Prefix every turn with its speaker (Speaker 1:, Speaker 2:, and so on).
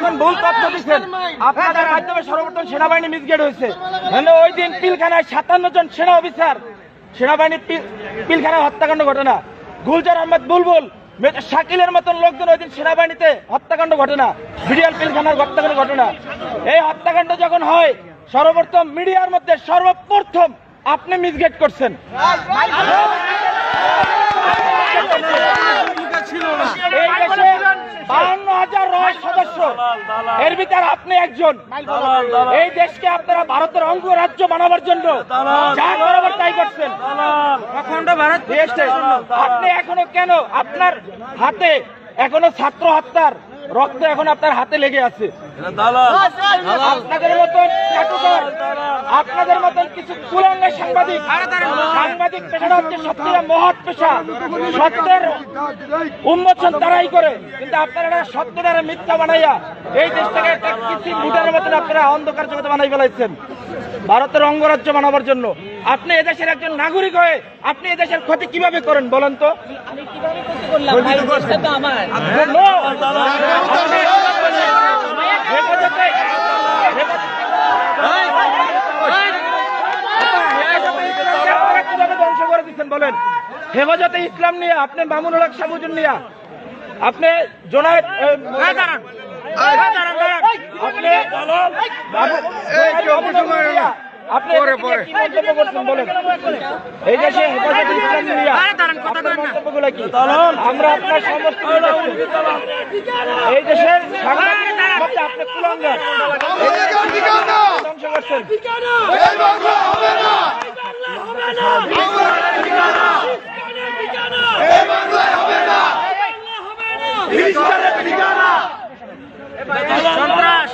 Speaker 1: যখন ভুল তথ্য দিচ্ছেন আপনাদের মাধ্যমে সর্বপ্রথম সেনাবাহিনী মিসগাইড হয়েছে। ওই দিন পিলখানায় 57 জন সেনা অফিসার সেনাবাহিনী পিলখানায় হত্যাকাণ্ড ঘটে না। গুলজার আহমেদ বুলবুল শাকিলের মতন লোকজন ওই দিন সেনাবাহিনীতে হত্যাকাণ্ড ঘটে না, বিডিআর পিলখানার হত্যাকাণ্ড ঘটে না। এই হত্যাকাণ্ড যখন হয় সর্বপ্রথম মিডিয়ার মধ্যে সর্বপ্রথম আপনি মিসগাইড করছেন। এই দেশে 52,000 রয় সদস্য, এর ভিতরে আপনি একজন। এই দেশকে আপনারা ভারতের অঙ্গরাজ্য বানাবার জন্য যা করাবার তাই করছেন। আপনি এখনো কেন আপনার হাতে এখনো ছাত্র হত্যার রক্ত এখন আপনার হাতে লেগে আছে? আপনাদের মতন আপনাদের মতন কিছু কুলাঙ্গা সাংবাদিক পেশাটা হচ্ছে সত্যিটা মহৎ পেশা, সত্যের উন্মোচন তারাই করে, কিন্তু আপনারা সত্যটারে মিথ্যা বানাইয়া এই দেশটাকে একটা কিছু মুঠের মতন আপনারা অন্ধকার জগতে বানাই ফেলাইছেন ভারতের অঙ্গরাজ্য বানাবার জন্য। আপনি এদেশের একজন নাগরিক হয়ে আপনি এদেশের ক্ষতি কিভাবে করেন বলেন তো? ধ্বংস করে দিচ্ছেন বলেন? হেফাজতে ইসলাম নিয়ে আপনি মামুনুল হক সাবুজুন নিয়ে আপনি জোনায়েদ আপনি কি মন্তব্য করছেন বলেন? এই দেশে হেফাজতে ইসলাম নিয়ে মন্তব্যগুলো কি? আমরা আপনার সমস্ত এই দেশের সাংবাদিক আপনি কুলাঙ্গার ধ্বংস করছেন।
Speaker 2: সন্ত্রাস